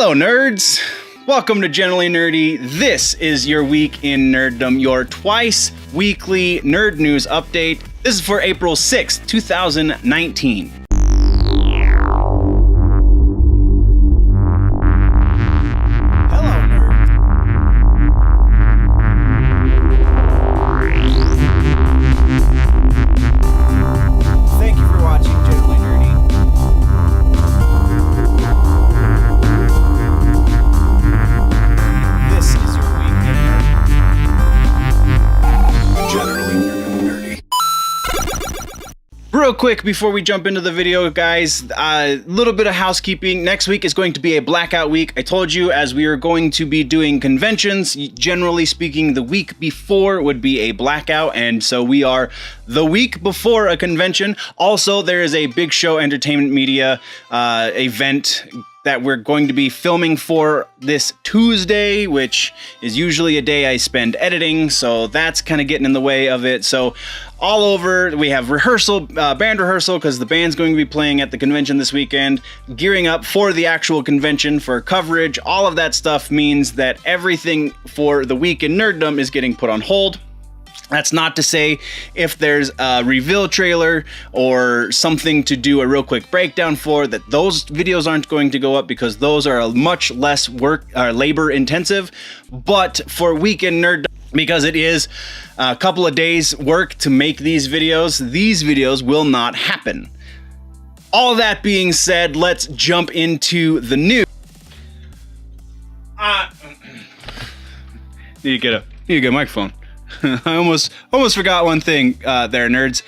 Hello, nerds! Welcome to Generally Nerdy. This is your week in Nerdom, your twice weekly nerd news update. This is for April 6th, 2019. Real quick before we jump into the video, guys, a little bit of housekeeping. Next week is going to be a blackout week. I told you, as we are going to be doing conventions, generally speaking, the week before would be a blackout, and so we are the week before a convention. Also, there is a Big Show Entertainment Media event that we're going to be filming for this Tuesday, which is usually a day I spend editing, so that's kind of getting in the way of it. So all over, we have rehearsal, band rehearsal, because the band's going to be playing at the convention this weekend, gearing up for the actual convention for coverage. All of that stuff means that everything for the week in Nerddom is getting put on hold. That's not to say if there's a reveal trailer or something to do a real quick breakdown for, that those videos aren't going to go up, because those are a much less labor intensive. But for Weekend Nerd, because it is a couple of days work to make these videos will not happen. All that being said, let's jump into the news. Need to get a microphone. I almost forgot one thing there, nerds.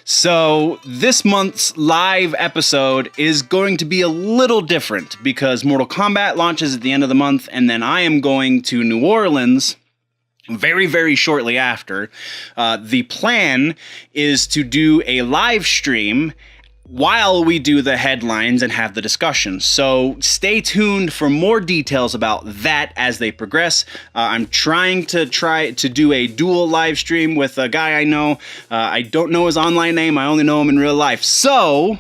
So this month's live episode is going to be a little different because Mortal Kombat launches at the end of the month, and then I am going to New Orleans very, very shortly after. The plan is to do a live stream while we do the headlines and have the discussion. So stay tuned for more details about that as they progress. I'm trying to do a dual live stream with a guy I know. I don't know his online name. I only know him in real life. So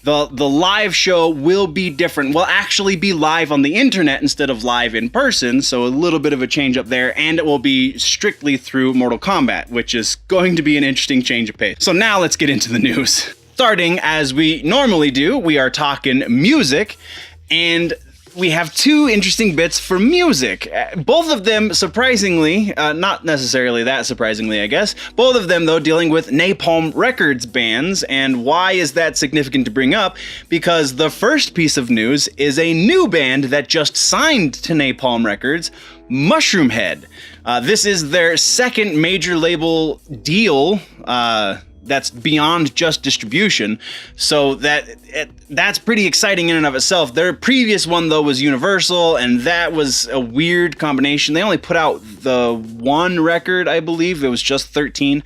the live show will be different. We'll actually be live on the internet instead of live in person. So a little bit of a change up there, and it will be strictly through Mortal Kombat, which is going to be an interesting change of pace. So now let's get into the news. Starting as we normally do, we are talking music, and we have two interesting bits for music. Both of them surprisingly, not necessarily that surprisingly, I guess, both of them though dealing with Napalm Records bands. And why is that significant to bring up? Because the first piece of news is a new band that just signed to Napalm Records, Mushroomhead. This is their second major label deal, that's beyond just distribution, so that's pretty exciting in and of itself. Their previous one, though, was Universal, and that was a weird combination. They only put out the one record, I believe. It was just 13.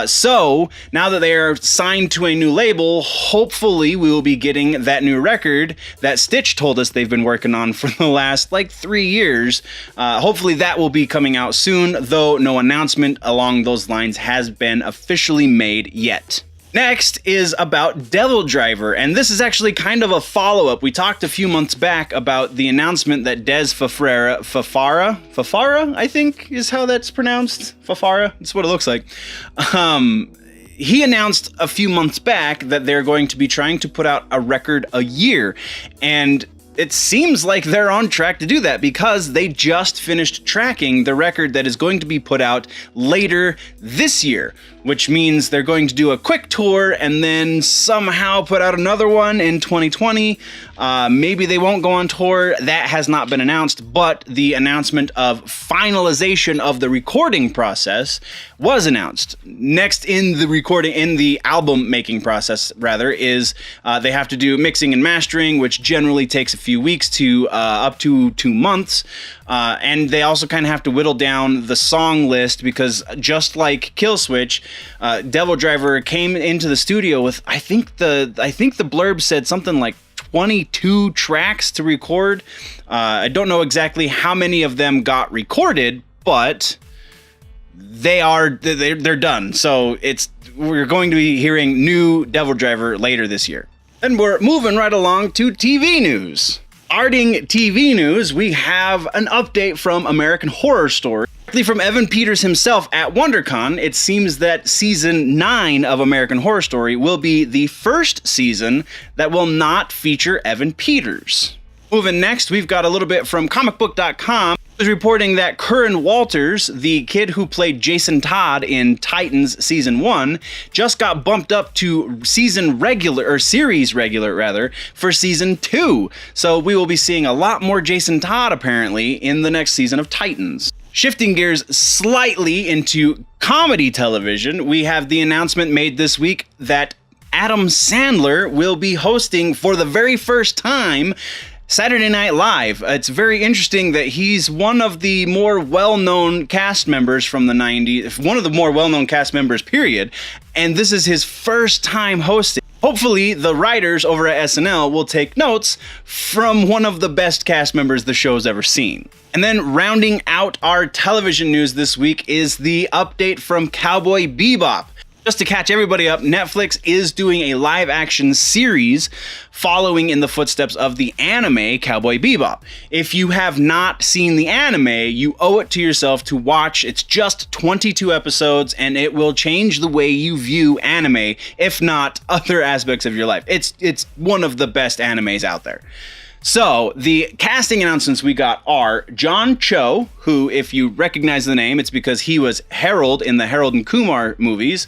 So now that they are signed to a new label, hopefully we will be getting that new record that Stitch told us they've been working on for the last, 3 years. Hopefully that will be coming out soon, though no announcement along those lines has been officially made yet. Next is about Devildriver, and this is actually kind of a follow-up. We talked a few months back about the announcement that Dez Fafara, I think is how that's pronounced. Fafara, that's what it looks like. He announced a few months back that they're going to be trying to put out a record a year, and it seems like they're on track to do that because they just finished tracking the record that is going to be put out later this year, which means they're going to do a quick tour and then somehow put out another one in 2020. Maybe they won't go on tour. That has not been announced, but the announcement of finalization of the recording process was announced. Next in the album making process, rather, is they have to do mixing and mastering, which generally takes a few weeks to up to 2 months. And they also kind of have to whittle down the song list because just like Killswitch, Devildriver came into the studio with I think the blurb said something like 22 tracks to record. I don't know exactly how many of them got recorded, but they're done. So we're going to be hearing new Devildriver later this year. And we're moving right along to TV news. Starting TV news, we have an update from American Horror Story. Directly from Evan Peters himself at WonderCon, it seems that season 9 of American Horror Story will be the first season that will not feature Evan Peters. Moving next, we've got a little bit from comicbook.com. Is reporting that Curran Walters, the kid who played Jason Todd in Titans season 1, just got bumped up to series regular for season 2. So we will be seeing a lot more Jason Todd apparently in the next season of Titans. Shifting gears slightly into comedy television, we have the announcement made this week that Adam Sandler will be hosting for the very first time Saturday Night Live. It's very interesting that he's one of the more well-known cast members from the 90s, one of the more well-known cast members, period, and this is his first time hosting. Hopefully, the writers over at SNL will take notes from one of the best cast members the show's ever seen. And then rounding out our television news this week is the update from Cowboy BeBop. Just to catch everybody up, Netflix is doing a live-action series following in the footsteps of the anime Cowboy BeBop. If you have not seen the anime, you owe it to yourself to watch. It's just 22 episodes, and it will change the way you view anime, if not other aspects of your life. It's one of the best animes out there. So, the casting announcements we got are John Cho, who, if you recognize the name, it's because he was Harold in the Harold and Kumar movies.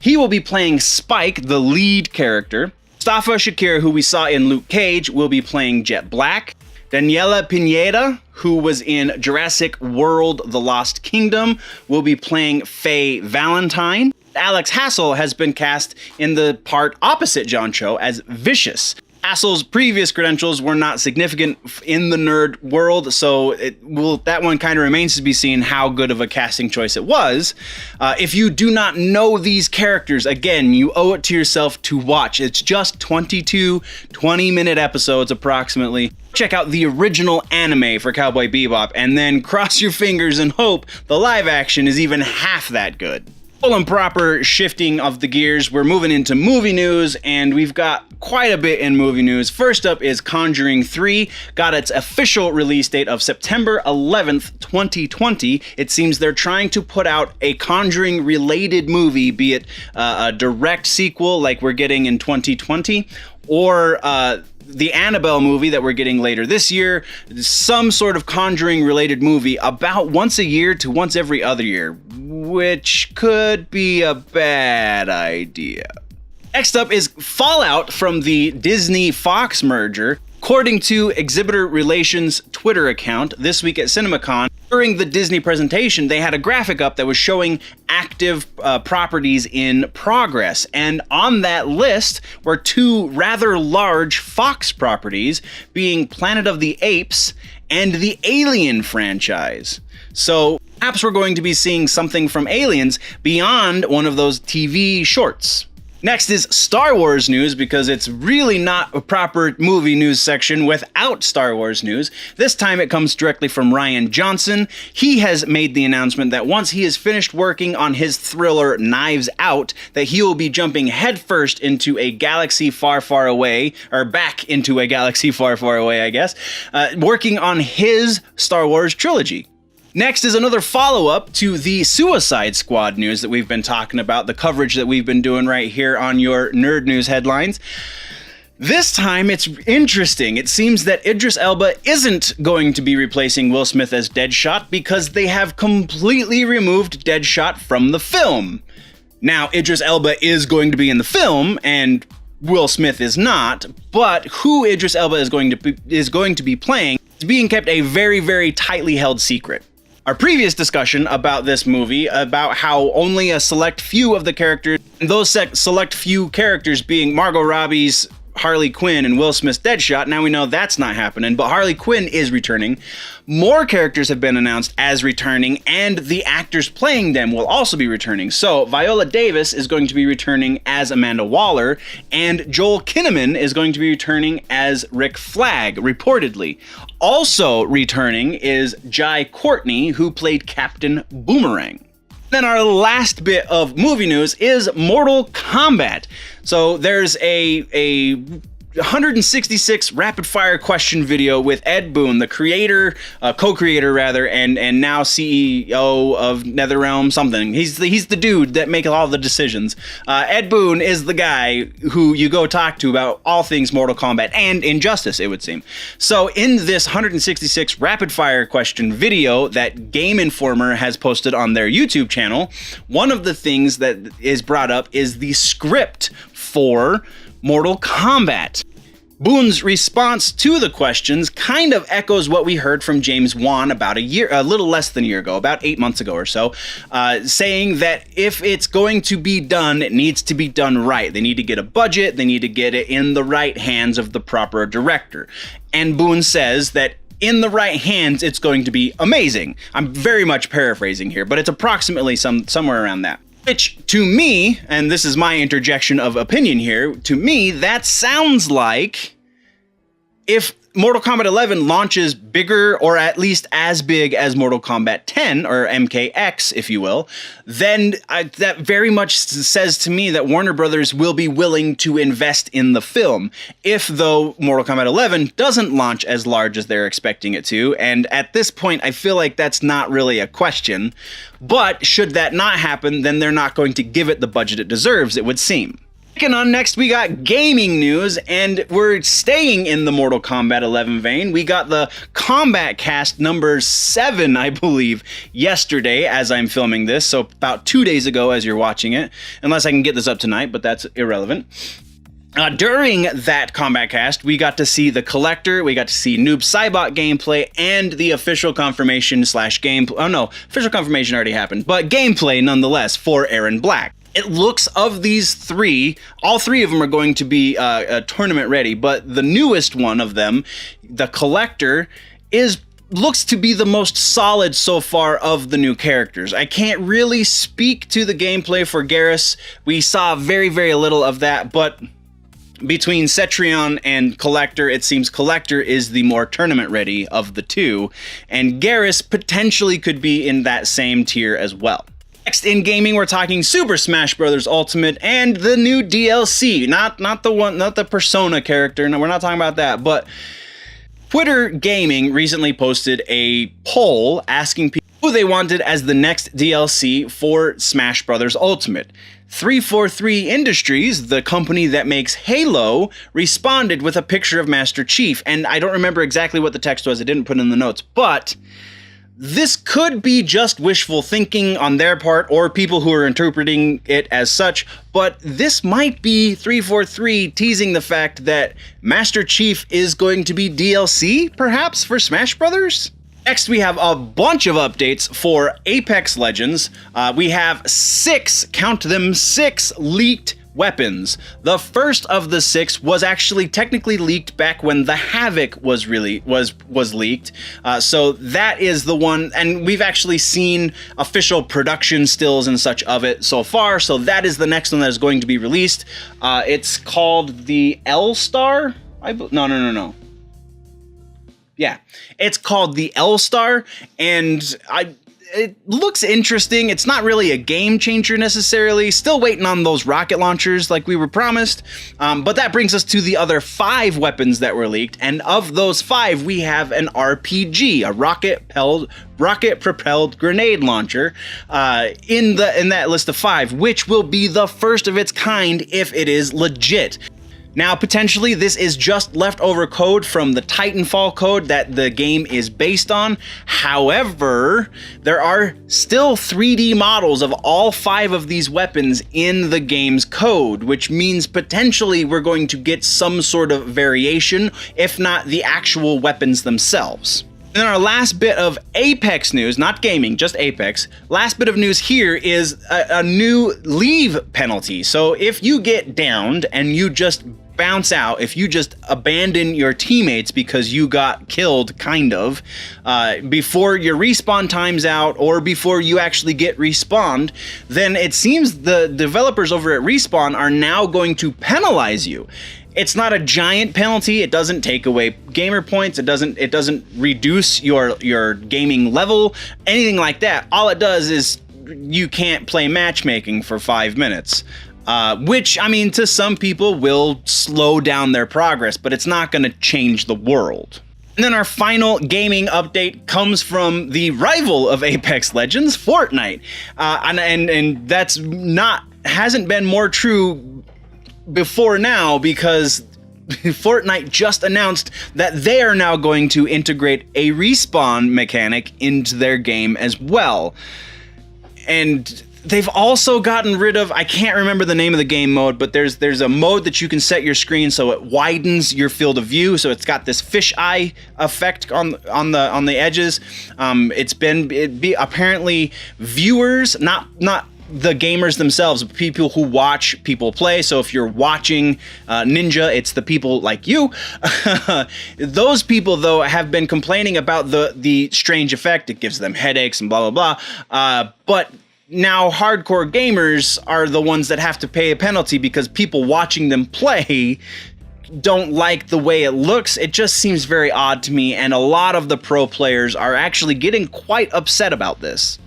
He will be playing Spike, the lead character. Mustafa Shakir, who we saw in Luke Cage, will be playing Jet Black. Daniella Pineda, who was in Jurassic World: The Lost Kingdom, will be playing Faye Valentine. Alex Hassell has been cast in the part opposite John Cho as Vicious. Hassell's previous credentials were not significant in the nerd world, so that one kind of remains to be seen how good of a casting choice it was. If you do not know these characters, again, you owe it to yourself to watch. It's just 22 20-minute episodes approximately. Check out the original anime for Cowboy BeBop, and then cross your fingers and hope the live action is even half that good. Full and proper shifting of the gears, we're moving into movie news, and we've got quite a bit in movie news. First up is Conjuring 3, got its official release date of September 11th, 2020. It seems they're trying to put out a Conjuring-related movie, be it a direct sequel like we're getting in 2020, or the Annabelle movie that we're getting later this year, some sort of Conjuring-related movie about once a year to once every other year, which could be a bad idea. Next up is Fallout from the Disney-Fox merger. According to Exhibitor Relations' Twitter account, this week at CinemaCon, during the Disney presentation, they had a graphic up that was showing active properties in progress. And on that list were two rather large Fox properties, being Planet of the Apes and the Alien franchise. So perhaps we're going to be seeing something from Aliens beyond one of those TV shorts. Next is Star Wars news, because it's really not a proper movie news section without Star Wars news. This time it comes directly from Rian Johnson. He has made the announcement that once he is finished working on his thriller Knives Out, that he will be jumping headfirst into a galaxy far, far away, or back into a galaxy far, far away, I guess, working on his Star Wars trilogy. Next is another follow-up to the Suicide Squad news that we've been talking about, the coverage that we've been doing right here on your Nerd News headlines. This time, it's interesting. It seems that Idris Elba isn't going to be replacing Will Smith as Deadshot because they have completely removed Deadshot from the film. Now, Idris Elba is going to be in the film, and Will Smith is not, but who Idris Elba is going to be playing is being kept a very, very tightly held secret. Our previous discussion about this movie, about how only a select few of the characters, and those select few characters being Margot Robbie's Harley Quinn and Will Smith's Deadshot, now we know that's not happening, but Harley Quinn is returning. More characters have been announced as returning, and the actors playing them will also be returning. So, Viola Davis is going to be returning as Amanda Waller, and Joel Kinnaman is going to be returning as Rick Flag, reportedly. Also returning is Jai Courtney, who played Captain Boomerang. Then our last bit of movie news is Mortal Kombat. So there's a 166 rapid fire question video with Ed Boon, the creator, co-creator rather, and now CEO of NetherRealm something. He's the dude that makes all the decisions. Ed Boon is the guy who you go talk to about all things Mortal Kombat and Injustice, it would seem. So in this 166 rapid fire question video that Game Informer has posted on their YouTube channel, one of the things that is brought up is the script for Mortal Kombat. Boon's response to the questions kind of echoes what we heard from James Wan about a little less than a year ago, about 8 months ago or so, saying that if it's going to be done, it needs to be done right. They need to get a budget, they need to get it in the right hands of the proper director. And Boon says that in the right hands, it's going to be amazing. I'm very much paraphrasing here, but it's approximately somewhere around that. Which, to me, and this is my interjection of opinion here, to me, that sounds like if Mortal Kombat 11 launches bigger or at least as big as Mortal Kombat 10, or MKX, if you will, then that very much says to me that Warner Brothers will be willing to invest in the film. If, though, Mortal Kombat 11 doesn't launch as large as they're expecting it to, and at this point, I feel like that's not really a question, but should that not happen, then they're not going to give it the budget it deserves, it would seem. On next, we got gaming news, and we're staying in the Mortal Kombat 11 vein. We got the Kombat Cast number 7, I believe, yesterday as I'm filming this, so about 2 days ago as you're watching it, unless I can get this up tonight, but that's irrelevant. During that Kombat Cast, we got to see the Collector, we got to see Noob Saibot gameplay, and the official confirmation / gameplay. Oh no, official confirmation already happened, but gameplay nonetheless for Aaron Black. It looks of these three, all three of them are going to be tournament ready, but the newest one of them, the Collector, looks to be the most solid so far of the new characters. I can't really speak to the gameplay for Garrus. We saw very, very little of that, but between Cetrion and Collector, it seems Collector is the more tournament ready of the two, and Garrus potentially could be in that same tier as well. Next in gaming, we're talking Super Smash Bros. Ultimate and the new DLC. Not the Persona character. No, we're not talking about that. But Twitter Gaming recently posted a poll asking people who they wanted as the next DLC for Smash Bros. Ultimate. 343 Industries, the company that makes Halo, responded with a picture of Master Chief. And I don't remember exactly what the text was. I didn't put it in the notes, but this could be just wishful thinking on their part or people who are interpreting it as such, but this might be 343 teasing the fact that Master Chief is going to be DLC, perhaps, for Smash Brothers? Next, we have a bunch of updates for Apex Legends. We have 6, count them, 6 leaked weapons. The first of the 6 was actually technically leaked back when the Havoc was leaked. So that is the one, and we've actually seen official production stills and such of it so far. So that is the next one that is going to be released. It's called the L-Star. No. Yeah, it's called the L-Star, and it looks interesting. It's not really a game changer necessarily. Still waiting on those rocket launchers like we were promised. But that brings us to the other 5 weapons that were leaked. And of those 5, we have an RPG, a rocket-propelled grenade launcher in that list of 5, which will be the first of its kind if it is legit. Now, potentially, this is just leftover code from the Titanfall code that the game is based on. However, there are still 3D models of all 5 of these weapons in the game's code, which means potentially we're going to get some sort of variation, if not the actual weapons themselves. And then our last bit of Apex news, not gaming, just Apex. Last bit of news here is a new leave penalty. So if you get downed and you just bounce out, if you just abandon your teammates because you got killed, kind of, before your respawn time's out or before you actually get respawned, then it seems the developers over at Respawn are now going to penalize you. It's not a giant penalty. It doesn't take away gamer points. It doesn't reduce your gaming level, anything like that. All it does is you can't play matchmaking for 5 minutes. which, I mean, to some people will slow down their progress, but it's not going to change the world. And then our final gaming update comes from the rival of Apex Legends, Fortnite. And that's hasn't been more true before now, because Fortnite just announced that they are now going to integrate a respawn mechanic into their game as well. And they've also gotten rid of, I can't remember the name of the game mode, but there's a mode that you can set your screen so it widens your field of view, so it's got this fisheye effect on the edges. Apparently viewers, not the gamers themselves, but people who watch people play. So if you're watching Ninja, it's the people like you. Those people, though, have been complaining about the strange effect. It gives them headaches and blah, blah, blah. But now hardcore gamers are the ones that have to pay a penalty because people watching them play don't like the way it looks. It just seems very odd to me, and a lot of the pro players are actually getting quite upset about this.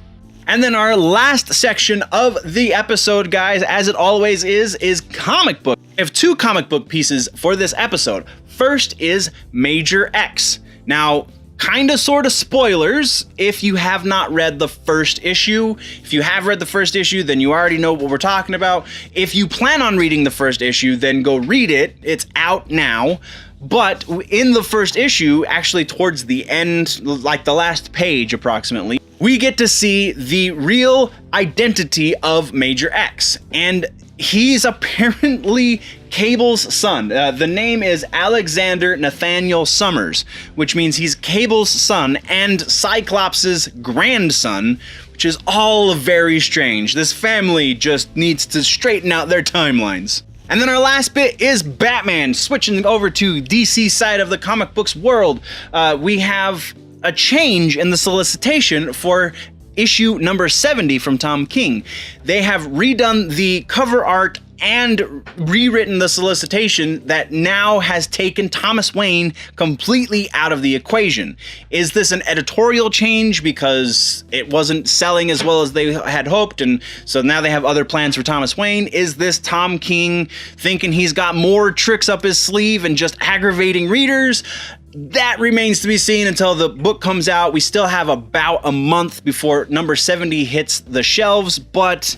And then our last section of the episode, guys, as it always is comic book. I have two comic book pieces for this episode. First is Major X. Now, kind of sort of spoilers if you have not read the first issue. If you have read the first issue, then you already know what we're talking about. If you plan on reading the first issue, then go read it. It's out now. But in the first issue, actually towards the end, like the last page approximately, we get to see the real identity of Major X. And he's apparently Cable's son. The name is Alexander Nathaniel Summers, which means he's Cable's son and Cyclops' grandson, which is all very strange. This family just needs to straighten out their timelines. And then our last bit is Batman. Switching over to DC side of the comic books world, we have a change in the solicitation for issue number 70 from Tom King. They have redone the cover art and rewritten the solicitation that now has taken Thomas Wayne completely out of the equation. Is this an editorial change because it wasn't selling as well as they had hoped, and so now they have other plans for Thomas Wayne? Is this Tom King thinking he's got more tricks up his sleeve and just aggravating readers? That remains to be seen until the book comes out. We still have about a month before number 70 hits the shelves, but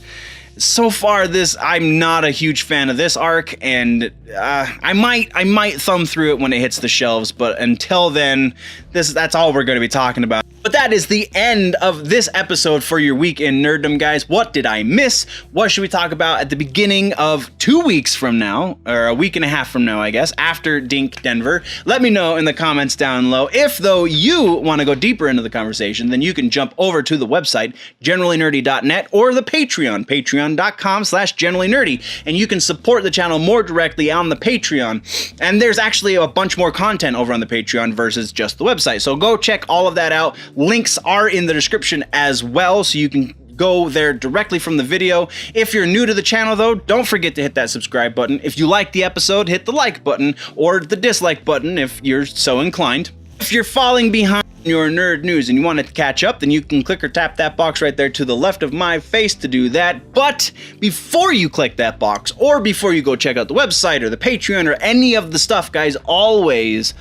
so far I'm not a huge fan of this arc, and I might thumb through it when it hits the shelves, but until then, that's all we're going to be talking about. But that is the end of this episode for your week in Nerddom, guys. What did I miss? What should we talk about at the beginning of 2 weeks from now, or a week and a half from now, I guess, after Dink Denver? Let me know in the comments down below. If, though, you want to go deeper into the conversation, then you can jump over to the website, generallynerdy.net, or the Patreon, patreon.com/generallynerdy, and you can support the channel more directly on the Patreon. And there's actually a bunch more content over on the Patreon versus just the website, so go check all of that out. Links are in the description as well, so you can go there directly from the video. If you're new to the channel, though, don't forget to hit that subscribe button. If you like the episode, hit the like button, or the dislike button if you're so inclined. If you're falling behind your nerd news and you want to catch up, then you can click or tap that box right there to the left of my face to do that. But before you click that box, or before you go check out the website or the Patreon or any of the stuff, guys, always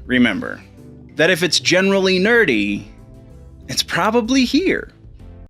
remember that if it's generally nerdy, it's probably here.